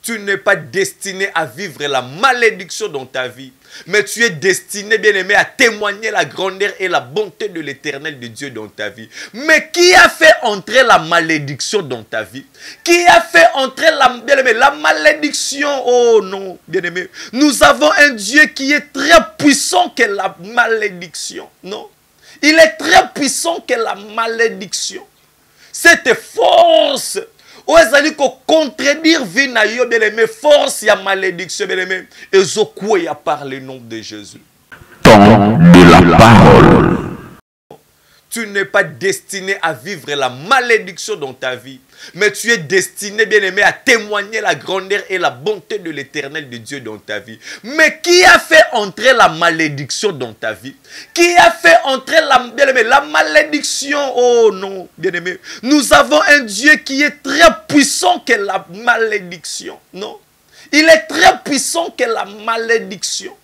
Tu n'es pas destiné à vivre la malédiction dans ta vie. Mais tu es destiné, bien-aimé, à témoigner la grandeur et la bonté de l'Éternel de Dieu dans ta vie. Mais qui a fait entrer la malédiction dans ta vie? Qui a fait entrer la malédiction? Oh non, bien-aimé. Nous avons un Dieu qui est très puissant que la malédiction. Non. Il est très puissant que la malédiction. Cette force... Ou est-ce qu'on contredire vie na yo bien-aimé, force ya malédiction bien-aimé, et zokouya par le nom de Jésus. Temps de la parole. Tu n'es pas destiné à vivre la malédiction dans ta vie, mais tu es destiné, bien-aimé, à témoigner la grandeur et la bonté de l'Éternel de Dieu dans ta vie. Mais qui a fait entrer la malédiction dans ta vie? Qui a fait entrer la malédiction? Oh non, bien-aimé. Nous avons un Dieu qui est très puissant que la malédiction. Non. Il est très puissant que la malédiction.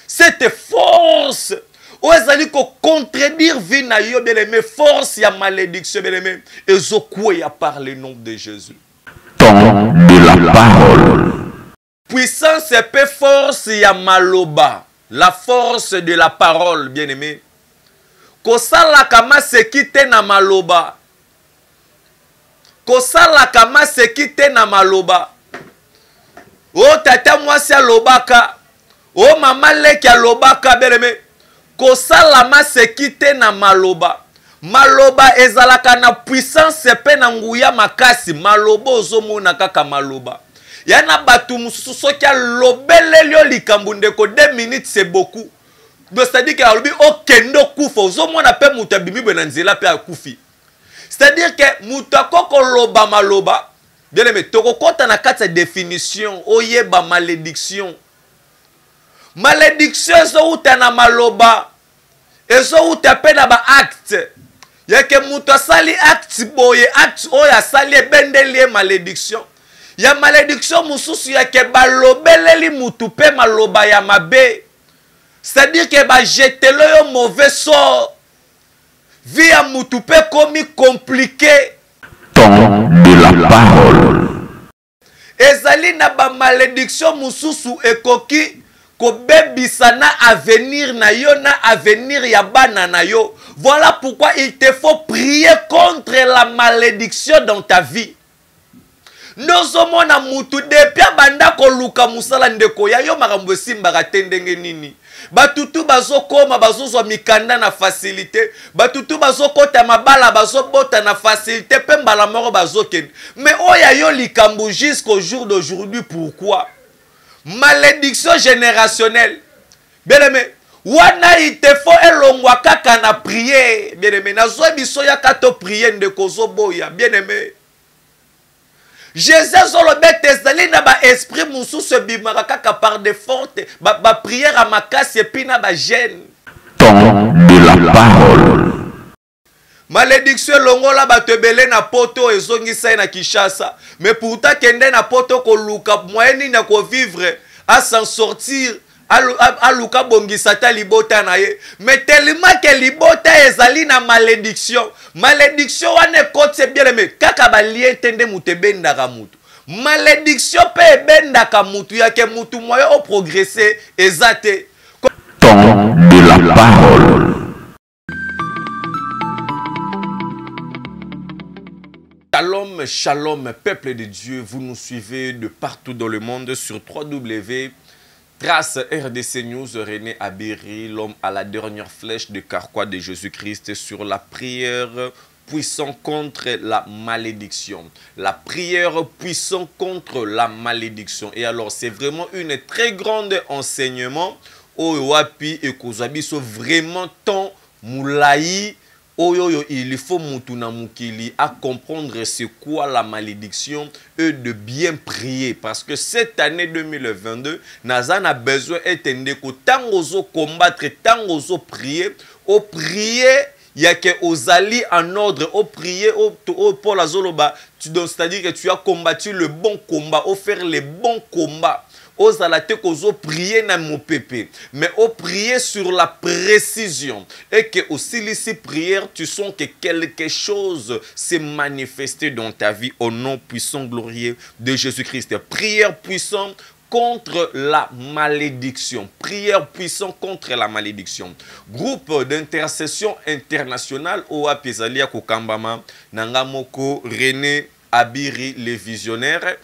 Cette force... Ou est-ce qu'on contredire vie na yo bien-aimé, force ya malédiction bien-aimé, et zokouya par le nom de Jésus. Temps de la parole. Puissance et force ya maloba, la force de la parole bien-aimé. Kosala kama sekite na maloba. Kosala kama sekite na maloba. Oh tata mwasi alobaka. Oh mama leki alobaka bien-aimé. Kosalama sekite na maloba. Maloba ezalaka na puissance pe na nguya makasi. Maloba ozomona kaka maloba. Yana batu mususu soki alobeleli yo likambo ndeko 2 minutes c'est beaucoup. C'est-à-dire que alobi okendo kufa ozomona pe mutu abimi bwe na nzela pe akufi. C'est-à-dire que mutu akoko loba maloba. Bien aimé, tokokota na kati ya définition oyeba malédiction. Malédiction ezo uta na maloba. Ezo uta pe na ba acte. Yake mutu asali acte boye acte oya sali ebendeli malédiction. Ya malédiction mususu yake balobeleli mutu pe maloba ya mabe. C'est-à-dire que ba jetelo yo mauvais sort. Vie ya mutu pe komi compliqué. Temps de la parole. Ezali na ba malédiction mususu ekoki kobebisa na avenir na yo na avenir ya bana na yo. Voilà pourquoi il te faut prier contre la malédiction dans ta vie. Nozomona mutu depuis banda ko luka musala ndeko ya yo makambo simbaka tendenge nini. Batutu bazokoma bazozwa mikanda na facilité. Batutu bazokota mabala bazobota na facilité pe mbala moko bazokende. Mais oya yo likambo jusqu'au jour d'aujourd'hui pourquoi? Malédiction générationnelle. Bien aimé, wana il te faut elongwa kaka na prier. Bien aimé, nazo biso ya kato prier ndeko zoboya. Bien aimé. Jésus zolobete ezali na ba esprit mususu bimaka kaka par de forte ba prière à makasi epi na ba gêne. Temps de la parole. Malédiction longola bato ebele na poto ezongisa na Kinshasa. Mais pourtant kende na poto ko luka moyeni na ko vivre à s'en sortir à luka bongisa ta libota na ye. Mais tellement que libota ezali na malédiction. Malédiction wane kote bien aimé kaka ba lien tende mutebenda ka mutu. Malédiction pe benda ka mutu yake mutu moyo au progresser ezate. Temps de la parole. Shalom, shalom, peuple de Dieu, vous nous suivez de partout dans le monde sur www. Trace RDC News, René Abiri, l'homme à la dernière flèche de Carquois de Jésus-Christ sur la prière puissante contre la malédiction. La prière puissante contre la malédiction. Et alors, c'est vraiment une très grande enseignement. Owapi et Kozabi sont vraiment tant moulaï. Il faut mutuna mukili à comprendre c'est quoi la malédiction et de bien prier parce que cette année 2022 Nazan a besoin d'être tangozo combattre tangozo prier au prier il y a que aux alliés en ordre au prier au pour la zoloba tu c'est-à-dire que tu as combattu le bon combat au faire les bons combats ozala te kozo prier na mopepe, mais au prier sur la précision. Et que aussi ici prière, tu sens que quelque chose s'est manifesté dans ta vie au nom puissant glorieux de Jésus-Christ. Prière puissante contre la malédiction. Prière puissante contre la malédiction. Groupe d'intercession internationale Oa Pesalia Kokambama Nangamoko René Abiri les visionnaires.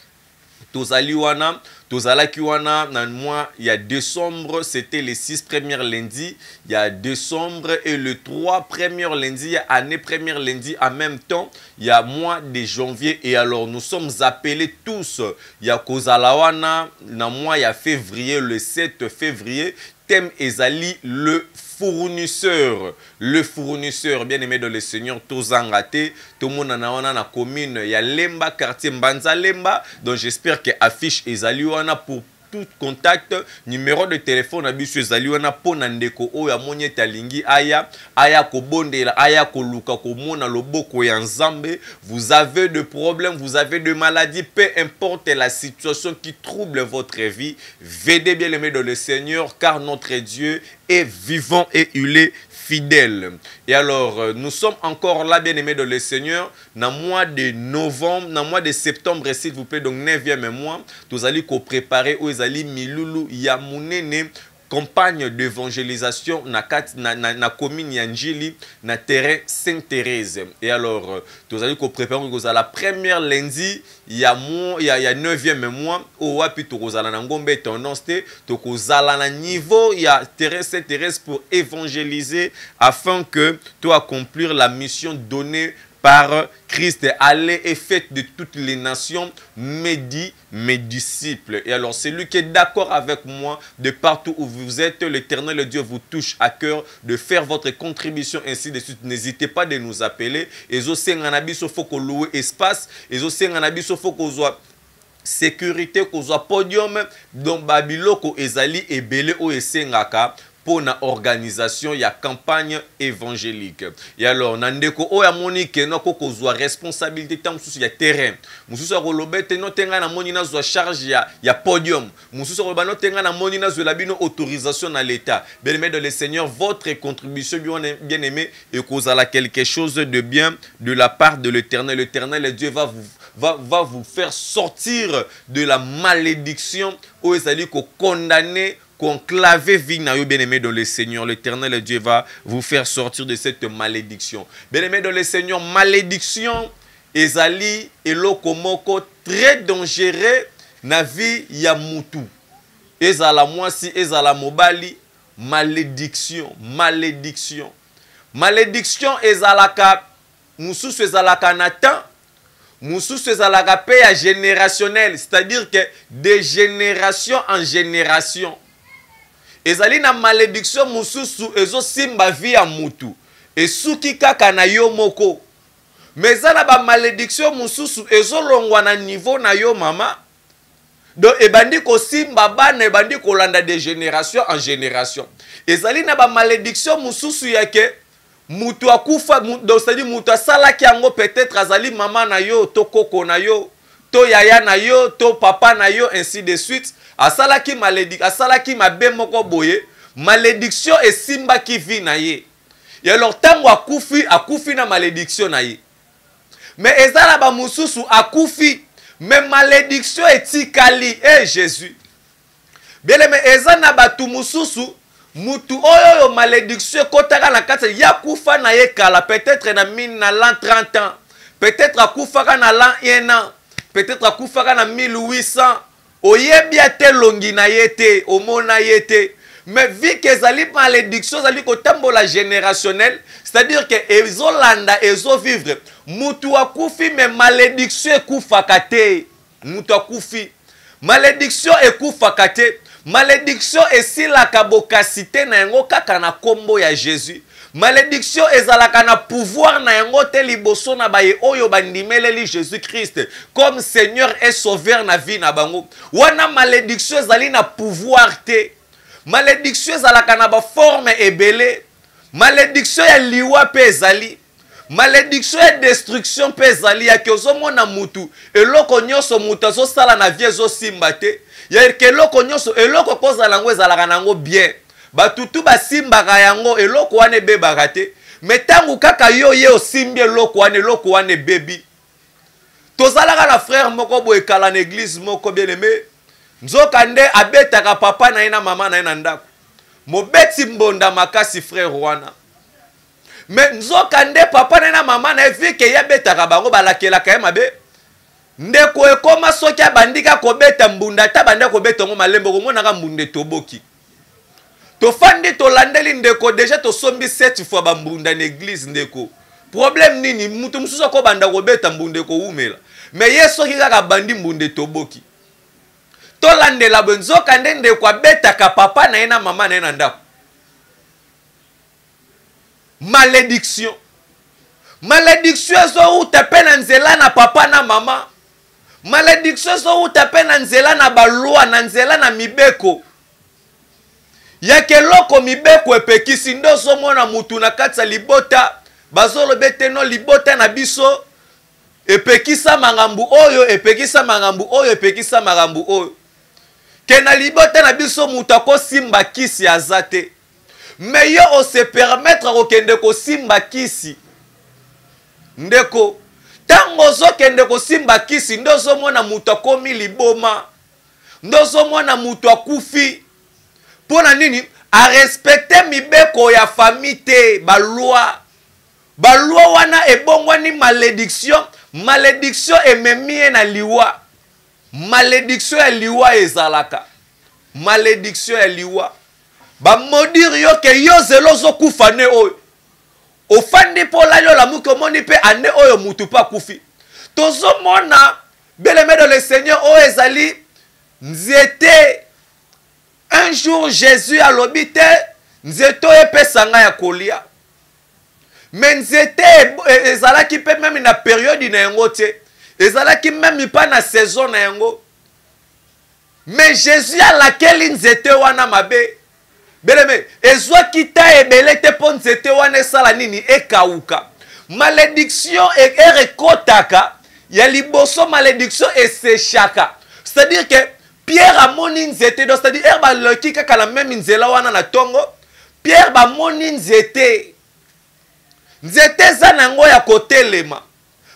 Tozali wana, tozalaki wana, dans le mois, il y a décembre, c'était les 6 premiers lundis, il y a décembre, et le 3 premiers lundis, il y a année première lundi, en même temps, il y a mois de janvier, et alors nous sommes appelés tous, il y a kozala wana, dans le mois, il y a février, le 7 février, thème ezali le fournisseur, bien aimé dans le Seigneur, Tozangate, tout le monde en a na commune, il y a Lemba, quartier Mbanza Lemba, donc j'espère que affiche ezali wana pour tout contact, numéro de téléphone abisu ezali wana po nandeko oya monye talingi aya ko bondela aya ko luka ko mona loboko ya nzambe. Vous avez de problèmes, vous avez de maladies, peu importe la situation qui trouble votre vie, veillez bien aimé dans le Seigneur, car notre Dieu est vivant et il est fidèle. Et alors, nous sommes encore là, bien aimés dans le Seigneur, dans le mois de novembre, dans le mois de septembre, s'il vous plaît, donc 9e mois, nous allons préparer aux Ali Milulu Yamunene, campagne d'évangélisation na commune Yanjili, na terrain Sainte-Thérèse. Et alors, nous allons préparer la première lundi, il y a 9e mois, au wapi to kozala na ngombe tendance to kozala na niveau, il y a terrain Sainte-Thérèse pour évangéliser afin que tu accomplir la mission donnée par Christ. Allez et faites de toutes les nations mes disciples. Et alors, celui qui est d'accord avec moi, de partout où vous êtes, l'Éternel Dieu vous touche à cœur de faire votre contribution ainsi de suite. N'hésitez pas de nous appeler. Et aussi, en abisso, faut qu'on loue espace. Et aussi, en abisso, faut qu'on soit sécurité, qu'on soit podium. Donc, Babiloko, Ezali et Belé, o Esengaka. Pour une organisation, il y a campagne évangélique. Et alors, nandeko oya monique no koko zwa responsabilité tam susu ya terrain. Mususu rolobete no tenga na moni na zwa charge ya podium. Mususu rolobano tenga na moni na zwa labino autorisation na l'état. Bien-aimé dans le Seigneur, votre contribution bien aimé et causera quelque chose de bien de la part de l'Éternel. L'Éternel Dieu va vous faire sortir de la malédiction où ils allaient condamner conclavé vie na yo bien-aimé dans le Seigneur. L'Éternel Dieu va vous faire sortir de cette malédiction. Bien-aimé dans le Seigneur, malédiction ezali eloko moko très dangereux na vie ya mutu. Ezala mwasi, ezala mobali, malédiction. Malédiction ezalaka mususu ezalaka na temps, mususu ezalaka pe ya générationnel, c'est-à-dire que de génération en génération. Ezali na malédiction mususu ezo simba vie ya mutu esuki kaka na yo moko. Mais ezala ba malédiction mususu ezo longwa na niveau na yo mama. Donc ebandi ko simba bana ebandi ko landa de génération en génération. Ezali na ba malédiction mususu yake mutu akufa, donc c'est-à-dire mutu asalaki yango peut-être azali mama na yo to koko na yo to yaya na yo to papa na yo ainsi de suite. Asalaki malédiction, asalaki mabe moko boye, malédiction et simba qui vit na ye. Et alors tango akufi na malédiction na ye. Mais ezala ba mususu akufi, mais malédiction etikali. Eh Jésus. Bien aimé, ezana batu mususu, mutu oyo malédiction kotaka na kati ya kufa na ye kala, peut-être na mine na l'an 30 ans, peut-être akufa na l'an 1 an, peut-être akufa na 1800. Oyebia te longi na yete, omona yete. Mais vu que ezali malédiction, ezali kotambola générationnel, c'est-à-dire que ezolanda, ezovivre. Mutu akufi, mais malédiction ekufaka te. Mutu akufi. Malédiction ekufaka te. Malédiction esilaka bokasite na yango kaka na kombo ya Jésus. Malédiction ezalaka na pouvoir na yango te liboso na baye oyo bandimeleli Jésus-Christ comme Seigneur et Sauveur na vie na bango. Wana malédiction ezali na pouvoir te. Malédiction ezalaka na ba forme ebele. Malédiction ya liwa pe ezali. Malédiction et destruction pezali ya kezomona mutu eloko nyonso mutu azosala na vie ezosimba te ya eloko nyonso eloko kozala ngo ezalaka nango bien batutu basimbaka yango eloko wana ebebaka te me ntango kaka yo ye osimbi eloko wana ebebi tozalaka na frère moko boye kala na église moko bien aimé nzoka nde abetaka papa na ye na mama na ye na ndako mobeti mbonda makasi frère wana mais nzoka nde papa na mama na evike ya betaka bango balakelaka ye mabe ndeko ekoma soki abandika kobeta mbunda ta banda kobeta ngo malembo komonaka mbunde toboki tofandi tolandeli ndeko deja tosombi 7 fois bambunda na église ndeko problème nini mutu mususu ko banda kobeta mbunde ko umela mais ye soki kaka bandi mbunde toboki tolandela benzoka nde ndeko abetaka papa na ye na mama na ye na ndako. Malédiction. Malédiction ezo utape na nzela na papa na mama. Malédiction ezo utape na nzela na balwa na nzela na mibeko. Ya keloko mibeko epekisi ndoso mona mutu na katsa libota. Bazolo beteno libota na biso. Epekisa mangambu oyo, epekisa mangambu oyo, epekisa mangambu oyo. Kena libota na biso mutu akosimba kisi azate. Mais yo on se permettre okende ko simba kisi ndeko tango zo kende ko simba kisi ndozo mona mutu akomi liboma ndozo mona mutu akufi pona nini a respecter mibeko ya famille balwa wana ebongwani malédiction ememie na liwa malédiction ya liwa ezalaka malédiction ya liwa ba modire yo ke yo zelozo kufane oyo ofandi pola yo la muko moni pe ane oyo mutu pa kufi tozo mona beleme de le Seigneur o ezali nzete un jour Jésus a lobite nzeto epesanga ya kolia mais nzete ezalaki pe même na période na yango te ezalaki même pas na saison na yango mais Jésus a laquelle nzete wana mabe beleme ezwa kita ebele te po nzete wana esala nini ekauka malédiction erekotaka ya liboso malédiction eseshaka c'est-à-dire que Pierre amoni nzete do c'est-à-dire baloki kaka la même nzela wana na tongo Pierre bamoni nzete za nango ya kotelema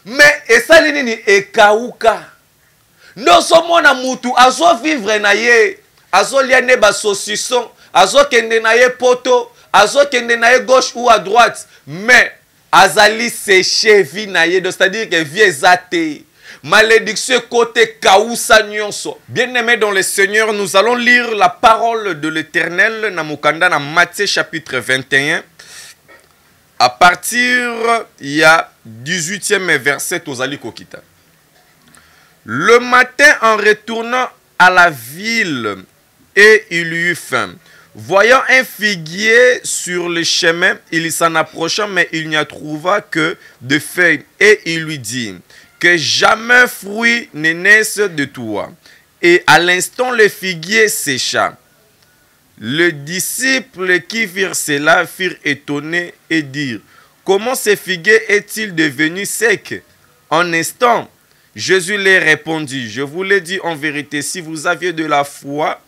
mais esali nini ekauka ndoso mona mutu azo vivre na ye azo liane ba saucisson azo kende na ye poto azo kende na ye gauche ou à droite mais azali séché vie na ye c'est-à-dire que vie ezate malédiction côté kausa nyonso. Bien-aimés dans le Seigneur, nous allons lire la parole de l'Éternel na mukanda na Matthieu chapitre 21 à partir il y a 18e verset tozali kokita. Le matin en retournant à la ville et il eut faim. Voyant un figuier sur le chemin, il s'en approcha, mais il n'y trouva que de feuilles. Et il lui dit, que jamais fruit ne naisse de toi. Et à l'instant, le figuier sécha. Les disciples qui virent cela furent étonnés et dirent, comment ce figuier est-il devenu sec? En instant, Jésus leur répondit, je vous l'ai dit en vérité, si vous aviez de la foi,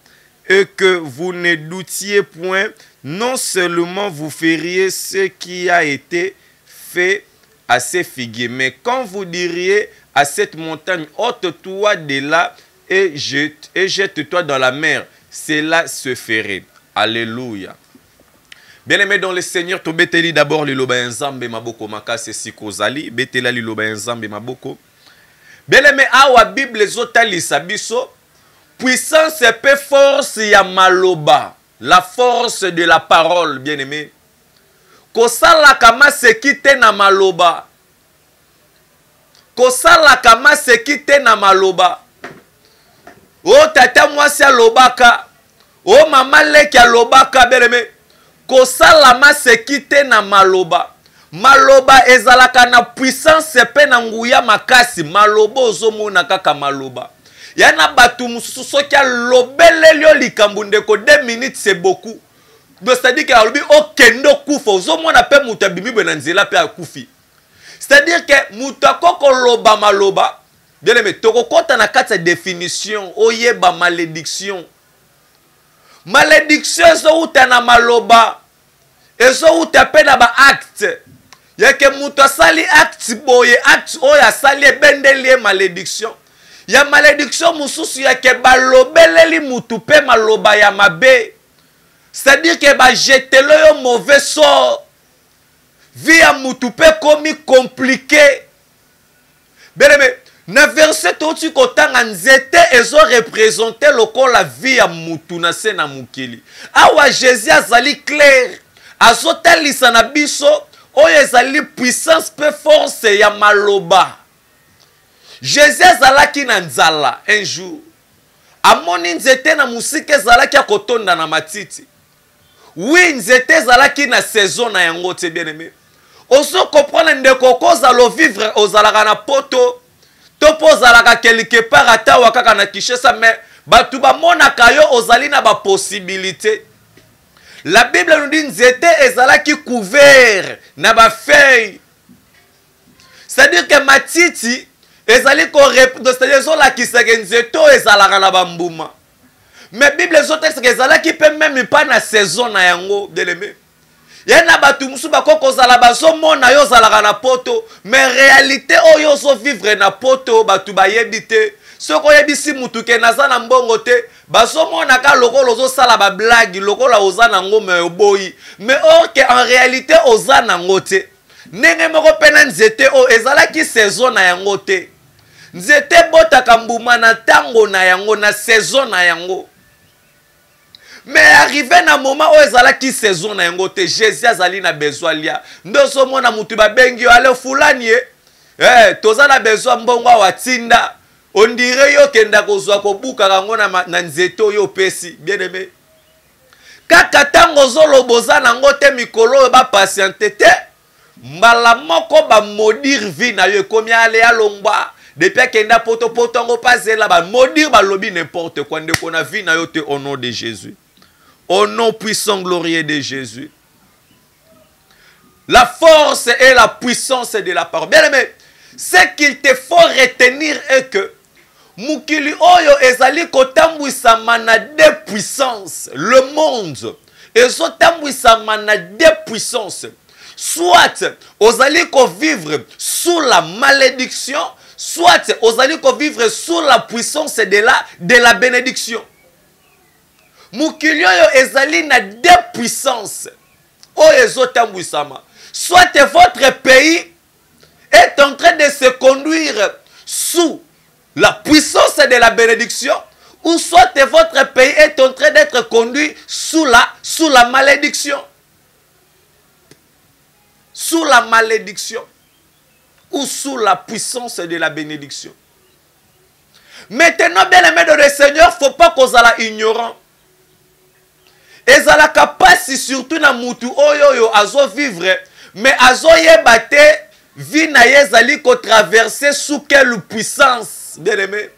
et que vous ne doutiez point, non seulement vous feriez ce qui a été fait à ces figuiers, mais quand vous diriez à cette montagne, ôte-toi de là et jette-toi dans la mer, cela se ferait. Alléluia. Bien-aimé dans le Seigneur, to beteli d'abord le loba nzambe maboko makase sikozali, betela le loba nzambe maboko. Bien-aimé awa Bible zotalisa biso puissance et peu force ya maloba, la force de la parole, bien-aimé. Kosala kama sekite na maloba. Kosala kama sekite na maloba. O tata mwasi alobaka. O mama leki alobaka, bien-aimé. Kosala ma sekite na maloba. Maloba ezalaka na puissance pe na nguya makasi. Maloba ozomona kaka maloba. Yana batu mususu soki alobeleli yo likambo ndeko 2 minutes c'est beaucoup. C'est-à-dire que alobi okendo kufa ozomona pe mutu abimi bwe na nzela pe akufi. C'est-à-dire que moutako koloba maloba, bien aimé, toko kota na kati définition, oyeba malédiction. Malédiction ezo uta na maloba, ezo uta pe na ba acte. Yake muto sali acte boye, acte oya sali ebendeli malédiction. Ya malédiction mususu yake balobeleli mutu pe maloba ya mabe. C'est-à-dire que ba jetelo yo mauvais sort. Vie ya mutu pe komi compliqué. Bien aimé, na verset tu kotanga nzete ezo représenter lokola vie ya mutu na se na mukili. Awa Jésus azali clair. Azotalisa na biso oyo ezali puissance pe force ya maloba. Jésus azalaki na nzala un jour. Amoni nzete na musike ezalaki ya kotonda na matiti. Oui, nzete ezalaki na saison na yango te bien aimé. Oso comprendre ndeko kozalo vivre ozalaka na poto. Topo ozalaka quelque part ata wakaka na Kinshasa mais batu ba monaka yo ozali na ba possibilité. La Bible nous dit nzete ezalaki couvert na ba feuille. C'est-à-dire que matiti ezali ko c'est-à-dire zo la kiseke nzeto ezalaka na ba mbuma. Mais Bible zo texte ezalaki pe même pas na saison na yango bien aimé. Yana batu musu bakoko zala bazo mona yo zalaka na poto mais réalité oyo zo vivre na poto batu bayebite soko yebisi mutu ke naza na mbongo te bazo mona ka lokolo zo sala ba blague lokola ozana ngome oboyi mais or que en réalité ozana ngote ndenge moko pena nzete o ezalaki saison na yango te nzete botaka mbuma na tango na yango na saison na yango. Mais arrivé na moment où ezalaki saison na yango te Jésus azali na besoin lia ndoso mona mutu ba bengi yo ale fulani toza na besoin mbongo wa tinda on dirait yo kenda kozwa kobuka kango na nzeto yo pesi bien aimé kaka tango zolo boza nango te mikolo ba patiente te mbala moko ba maudire vie na yo komi ale alongba depuis kenda poto ngo pasela ba maudire ba lobi n'importe quoi ndeko na vie na yo te au nom de Jésus. Au nom puissant glorieux de Jésus. La force et la puissance de la parole. Bien aimé, ce qu'il te faut retenir est que mukili oyo ezali kotambwisa mana de puissance. Le monde ezo tambwisa mana de puissance. Soit ozali ko vivre sous la malédiction, soit ozali ko vivre sous la puissance de la bénédiction. Mukili oyo ezali na deux puissances. Oyo ezotambwisama. Soit votre pays est en train de se conduire sous la puissance de la bénédiction, ou soit votre pays est en train d'être conduit sous la malédiction. Sous la malédiction. Ou sous la puissance de la bénédiction. Maintenant, bien aimé de le Seigneur, il ne faut pas qu'on soit ignorant. Ezala kapasi surtout na mutu oyo azo vivre mais azo yebate vie na yezali ko traverser sous quelle puissance bien aimé.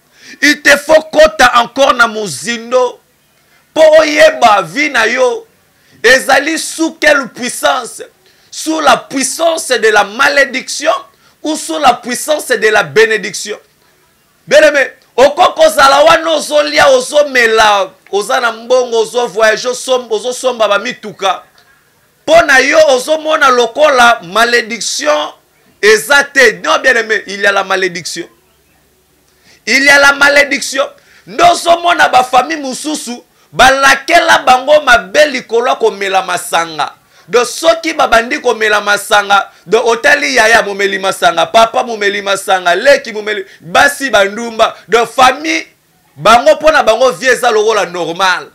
Il te faut kota encore na muzindo po yeba vie na yo ezali sous quelle puissance, sous la puissance de la malédiction ou sous la puissance de la bénédiction. Bien aimé, okoko zala wana ozolia ozomela ozana mbongo ozo voyage ozo somba ba mituka pona yo ozomona lokola malédiction ezate. Non bien aimé, il y a la malédiction. Il y a la malédiction. Ndozomona ba famille mususu balakela bango mabeli kolo komela masanga. De soki babandi komela masanga, de otali yaya momeli masanga, papa momeli masanga, leki momeli basi bandumba, de famille bango pona bango vieza lokola normal.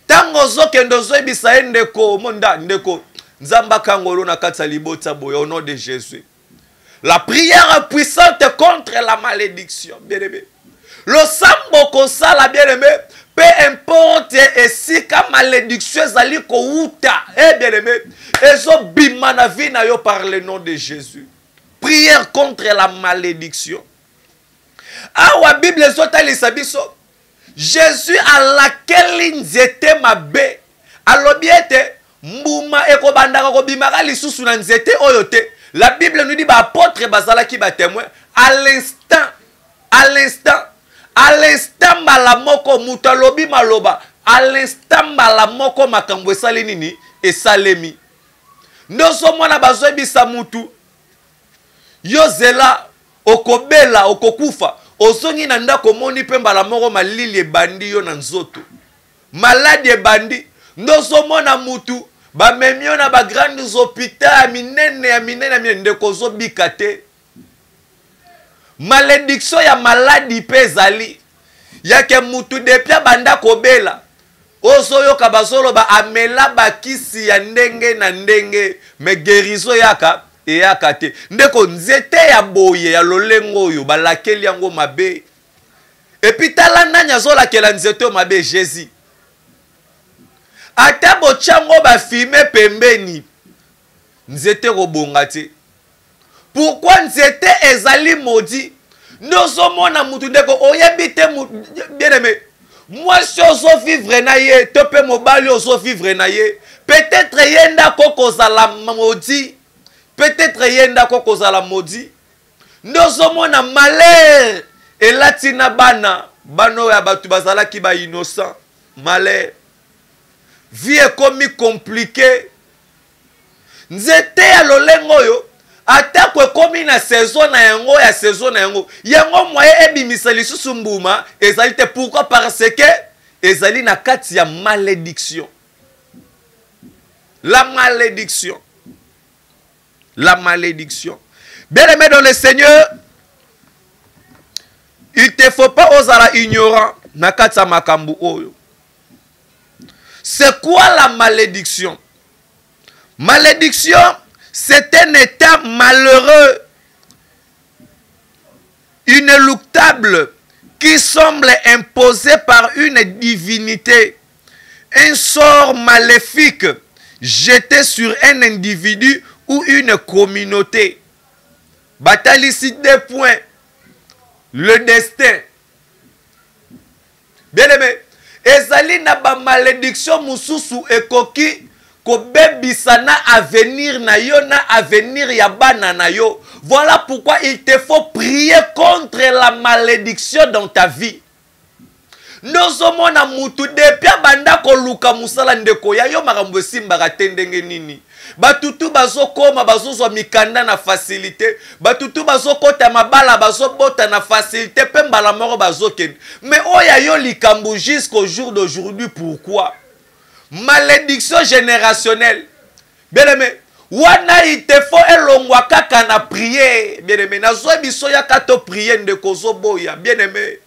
Tango zokendo zoebisa ndeko monda ndeko nzamba kangolo na kati ya libota boye au nom de Jésus. La prière puissante contre la malédiction, bien-aimé. Le sambo kosala bien-aimé, peu importe et si ka malédiction zali ko uta, bien-aimé, ezo bima na vie na yo par le nom de Jésus. Prière contre la malédiction. Awa Bible zotali sabiso. Jésus à laquelle nzete mabe alobi ete mbuma ekobandaka kobimaka lisusu na nzete oyo te La Bible nous dit bah apôtre bazala qui ba témoin à l'instant malamoko mutalobi maloba à l'instant malamoko makambo esali nini esalemi ndoso mwana bazwe bisa mutu yozela okobela okokufa osongi na ndako moni pe malamoko malili ebandi yo na nzoto maladi ebandi ndoso mwana mutu ba memio na ba grandes hôpitaux ya minene ndeko zo bikate malédiction ya maladi pe ezali yake mutu depuis banda kobela ozo yoka bazolo ba amela bakisi ya ndenge na ndenge me guérison yaka eyaka te ndeko nzete ya boye ya lolengo oyo balakeli yango mabe epi tala nanya zola kela nzete mabe Jésus ata bochango ba filme pembeni nzete robonga te. Pourquoi nzete ezali maudit? Nous mona mutu ndeko oyebite bien aimé. Moi si ozo vivre na ye, tope mobali ozo vivre na ye. Peut-être yenda koko zala maudit. Peut-être yenda koko zala maudit. Nous mona malheur et latina bano ya batu bazala ki ba innocent. Malheur. Vie est comme compliqué. Nzete ya lolengo yo atakwe komi na saison na yango ya saison na yango yango moye ebimisa lisusu mbuma ezali te. Pourquoi? Parce que ezali na kati ya malédiction. La malédiction. La malédiction. Bien aimé dans le Seigneur, il te faut pas osala ignorant na kati ya makambu oyo. C'est quoi la malédiction? Malédiction, c'est un état malheureux, inéluctable, qui semble imposé par une divinité, un sort maléfique jeté sur un individu ou une communauté. Bataille ici des points. Le destin. Bien aimé, ezali na ba malédiction mususu ekoki ko bebisana avenir na yo na avenir ya bana na yo. Voilà pourquoi il te faut prier contre la malédiction dans ta vie. Nozomo na mutu depuis banda ko luka musala ndeko ya yo makambo simbaka tendenge nini. Batutu bazokoma bazozwa mikanda na facilité. Batutu bazokota mabala bazobota na facilité pe mbala moko bazokende. Mais oya yo likambo jusqu'au jour d'aujourd'hui. Pourquoi? Malédiction générationnelle. Bien aimé, wana il te faut elongwa kaka na prier. Bien aimé, na zo biso ya kato prier ndeko zoboya. Bien aimé,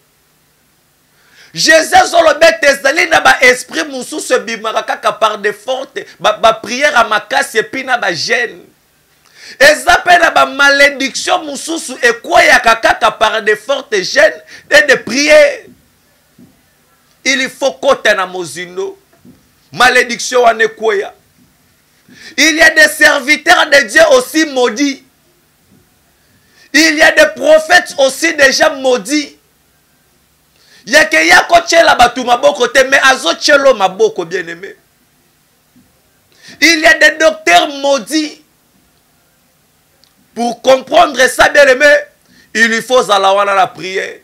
Jésus solo bete ezali na ba esprit mususu bimaka kaka par de forte ba prière à makasi epi na ba gêne. Ezape na ba malédiction mususu ekweyaka kaka par de forte gêne de prier. Il faut kota na mozindo. Malédiction wane kweya. Il y a des serviteurs de Dieu aussi maudits. Il y a des prophètes aussi déjà maudits. Yake yako chela batu maboko te mais azo chelo maboko bien aimé. Il y a des docteurs maudits. Pour comprendre ça bien aimé, il faut zalawana la prière.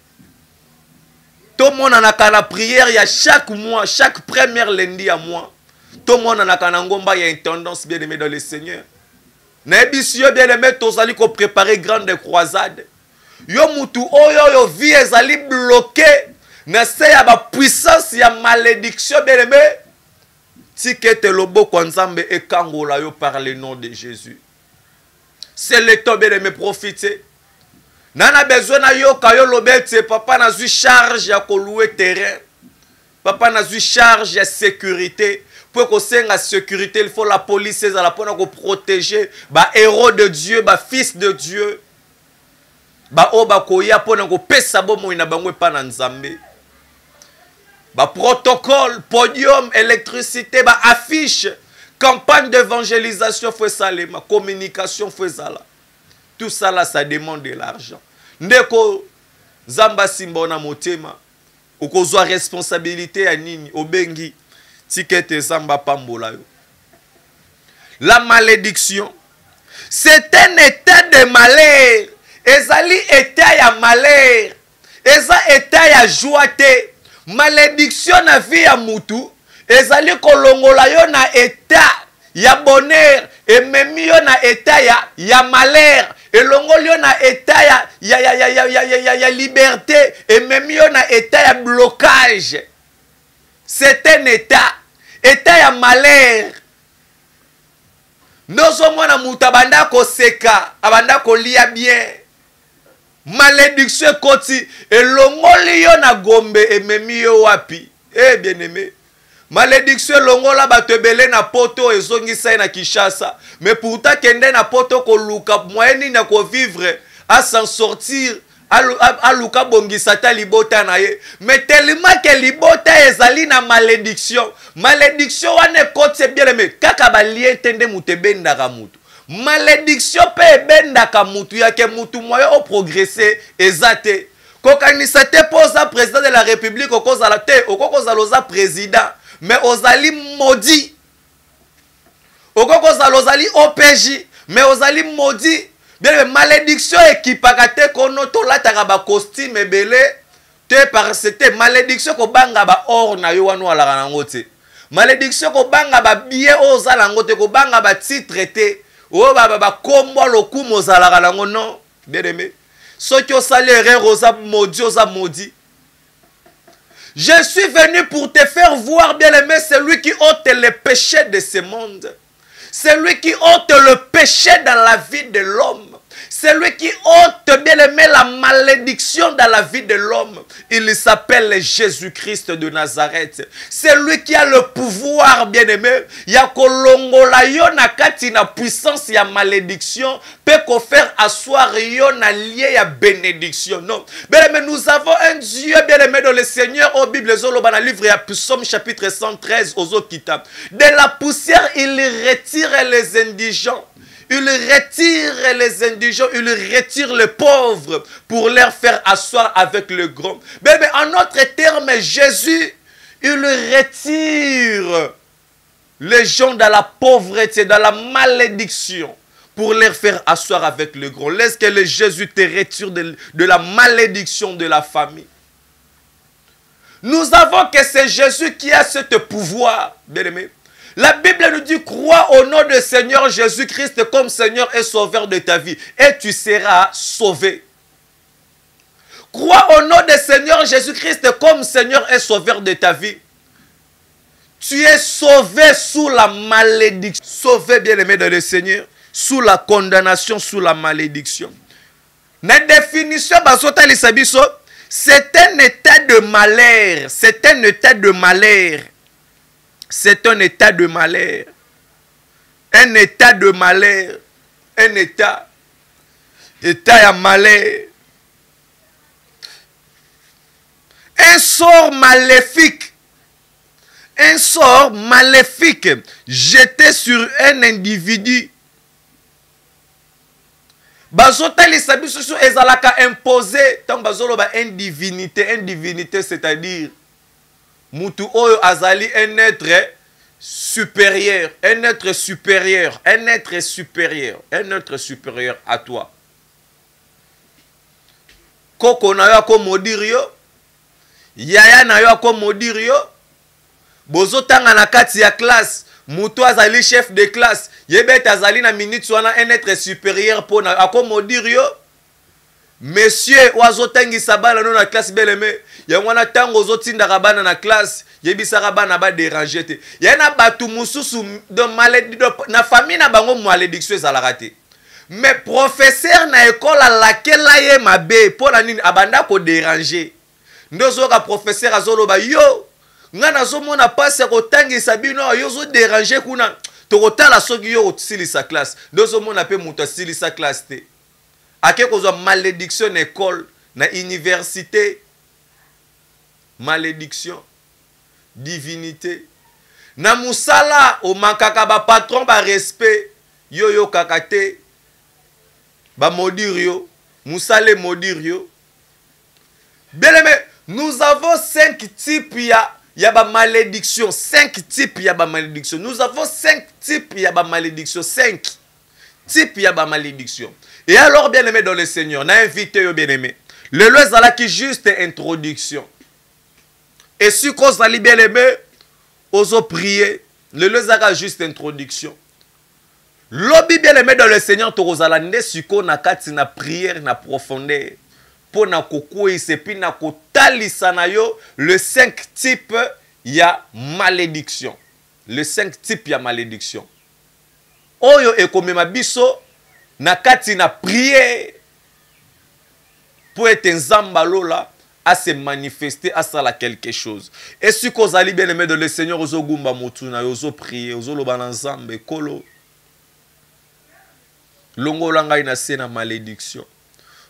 Tout le monde a la prière, il y a chaque mois, chaque première lundi à mois. Tout le monde a ngomba, il y a une tendance bien aimé dans le Seigneur. Nebisio bien aimé, tous allez préparer grande croisade. Yo mutu oyo vie ezali bloqué. Na se ya ba puissance ya malédiction bien aimé. Tikete lobo kwa nzambe ekangola yo par le nom de Jésus. C'est le temps bien aimé profiter. Nana besoin na yo kayo lobete papa na zui charge ya ko louer terrain. Papa na zui charge ya sécurité. Pour qu'on senga sécurité, il faut la police la pour nous protéger ba héros de Dieu, ba fils de Dieu. Ba oba koya pour nous pesa bomo ina bangwe pa na nzambe. Ba protocole, podium, électricité, ba affiche, campagne d'évangélisation faut ça, ma communication faut ça là. Tout ça là, ça demande de l'argent. Ndeko zamba simbona motema, ukozwa responsabilité ya nini obengi tikete zamba pambola yo. La malédiction, C'est un état de malheur. Ezali état ya malheur. Eza état ya joie te. Malédiction na vie ya mutu. Ezali kolongola yo na état ya bonheur. Ememi yo na état ya malheur. Elongoli yo na état ya liberté. Ememi yo na état ya blocage. C'est un état. État ya malheur. Nozo mwana mutu abanda koseka, abanda kolia bien. Malédiction koti elongoli yo na gombe ememi yo wapi. Eh bien aimé. Malédiction longola batebele na poto ezongisa na Kinshasa. Mais pourtant kende na poto ko luka moyeni na ko vivre à s'en sortir. Aluka bongisa ta libota na ye. Mais tellement que libota ezali na malédiction. Malédiction wane kote bien aimé. Kaka ba lien tende mutebenda ka mutu. Malédiction pe benda ka mutu ya ke mutu moyo o progresser ezate. Kokanisa te posa président de la République okozala te okokozala oza président. Mais ozali maudit. Okokozala ozali OPJ. Mais ozali maudit. Bien, malédiction ekipakate kono to lataka ba costume belé te parce que malédiction ko banga ba or na yo wanu ala nango te. Malédiction ko banga ba bien ozala ngo te ko banga ba titre te. O ba kombo lokumo ozala nango non. Bien aimé. Soki osali erreur oza maudit. Je suis venu pour te faire voir, bien aimé, celui qui ôte les péchés de ce monde. Celui qui ôte le péché dans la vie de l'homme. Celui qui ôte, bien aimé, la malédiction dans la vie de l'homme. Il s'appelle Jésus-Christ de Nazareth. C'est lui qui a le pouvoir, bien aimé. Il y a kolongola yo na kati na puissance ya malédiction. Peut qu'on faire asseoir yo na lié ya bénédiction. Non. Bien aimé, nous avons un Dieu, bien aimé, dans le Seigneur. Au Bible, dans le livre ya Psaume chapitre 113, aux Okitab. De la poussière, il retire les indigents. Il retire les indigents, il retire les pauvres pour leur faire asseoir avec le grand. Mais en d'autres termes, Jésus, il retire les gens dans la pauvreté, dans la malédiction, pour leur faire asseoir avec le grand. Laisse que le Jésus te retire de la malédiction de la famille. Nous avons que c'est Jésus qui a ce pouvoir, bien aimé. La Bible nous dit, crois au nom du Seigneur Jésus-Christ comme Seigneur et Sauveur de ta vie. Et tu seras sauvé. Crois au nom du Seigneur Jésus-Christ comme Seigneur et Sauveur de ta vie. Tu es sauvé sous la malédiction. Sauvé, bien-aimé dans le Seigneur, sous la condamnation, sous la malédiction. La définition, c'est un état de malheur. C'est un état de malheur. C'est un état de malheur. Un état de malheur. Un état. État à malheur. Un sort maléfique. Un sort maléfique jeté sur un individu. Bazotali sabi soso ezalaka imposé tant bazoloba indivinité c'est-à-dire Mutu oyo azali un être supérieur, un être supérieur, un être supérieur, un être supérieur à toi. Koko na yo akomodiri yo, yaya na yo akomodiri yo, bozotanga na kati ya classe, mutu azali chef de classe, yebet azali na minute wana un être supérieur po na akomodiri yo. Monsieur wazotangisa bana no na classe beleme yangwana tango zotinda bana na classe yebisaka bana ba déranger te yana batu mususu de maladie na famille na bango malédiction ezalaka te mais professeur na école à laquelle ye mabe pour la nini abanda ko déranger ndozo ka professeur azoloba yo ngana zomona passe ko tangisa bino yo zo déranger kuna tokotala soki yo silisa classe ndozo mona pe muto silisa classe te. A quelque chose malédiction école, na université, malédiction, divinité. Na musala, au mankaka ba patron ba respect, yo kakate, ba modir yo, musale modir yo. Bien aimé, nous avons 5 types ya ba malédiction, 5 types ya ba malédiction. Nous avons 5 types ya ba malédiction, 5. type ya ba malédiction. Et alors, bien-aimé dans le Seigneur, on a invité yo bien-aimé. Le loi qui juste introduction. Et si vous allez bien-aimé, oso prier, le loi juste introduction. Lobby bien-aimé dans le Seigneur, tu vas aller sur na kati na prière na profondeur. Pour na koko isepi na kotalisa na yo le 5 types ya malédiction. Le 5 types ya malédiction. Oyo ekomema biso na kati na prière pour être nzamba lola à se manifester à ça quelque chose. Et si vous allez bien aimer de le Seigneur ozo gumba mutuna ozo prier ozo loba na nzambe kolo longola ngai na se na malédiction.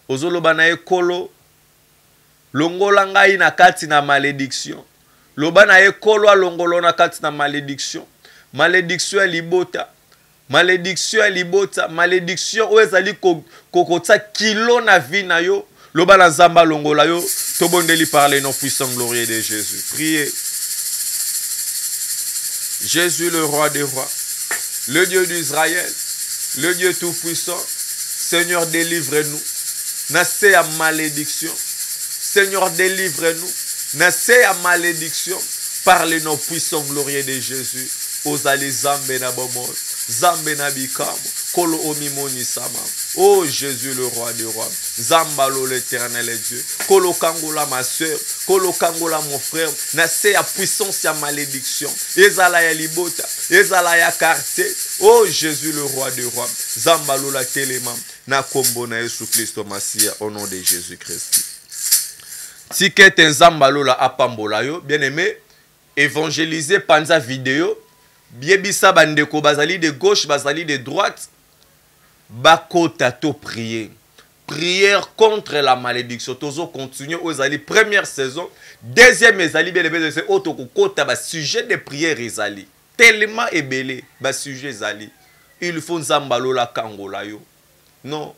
Ozo loba na ekolo longola ngai na kati na malédiction. Loba na ekolo longola na kati na malédiction. Malédiction libota. Malédiction libota. Malédiction ou ezali kokota kilo na vie na yo. Loba na zamba longola yo. Tobondeli par le nom puissant glorieux de Jésus. Priez. Jésus le roi des rois. Le Dieu d'Israël. Le Dieu tout puissant. Seigneur délivre-nous. Nassé à malédiction. Seigneur délivre-nous. Nassé à malédiction. Par le nom puissant glorieux de Jésus. Ozali zambe na bomol. Zambe na bikamo. Kolo omimoni sama. Oh Jésus le roi des rois. Zambalo l'éternel Dieu. Kolo kangola ma soeur. Kolo kangola mon frère. Nassé à puissance ya malédiction. Ezala ya libota. Ezala ya quartier. Oh Jésus le roi des rois. Zambalo la téléma. Na kombo na Yesu Christo Masia. Au nom de Jésus Christ. Si quelqu'un zambalo la apambola yo. Bien aimé. Évangéliser panza vidéo. Biebisa bandeko bazali de gauche, bazali de droite. Bakota to prier. Prière contre la malédiction. Tozo continue aux ali première saison, deuxième ezali bien aimé c'est auto kota ba sujet de prière ezali. Tellement ébélé ba sujet ezali. Il faut nzambalo la kangola yo. Non.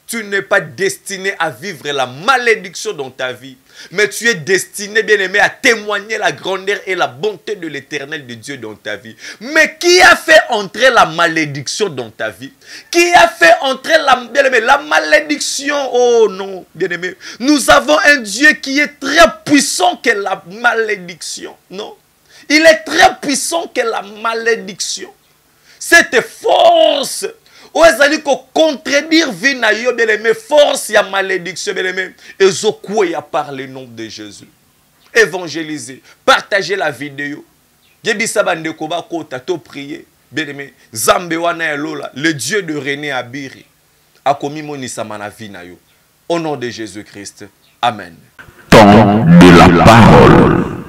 Tu n'es pas destiné à vivre la malédiction dans ta vie. Mais tu es destiné, bien aimé, à témoigner la grandeur et la bonté de l'Éternel de Dieu dans ta vie. Mais qui a fait entrer la malédiction dans ta vie? Qui a fait entrer bien aimé, la malédiction? Oh non, bien aimé. Nous avons un Dieu qui est très puissant que la malédiction. Non. Il est très puissant que la malédiction. Cette force. Ou ezali ko contredire vie na yo bien aimé force ya malédiction bien aimé ezokouya par le nom de Jésus. Évangéliser, partager la vidéo. Yebisa bandeko ba kota to prier bien aimé Zambe wana ya lola le Dieu de René Abiri akomi monisa mana vie na yo. Au nom de Jésus Christ. Amen. Temps de la parole.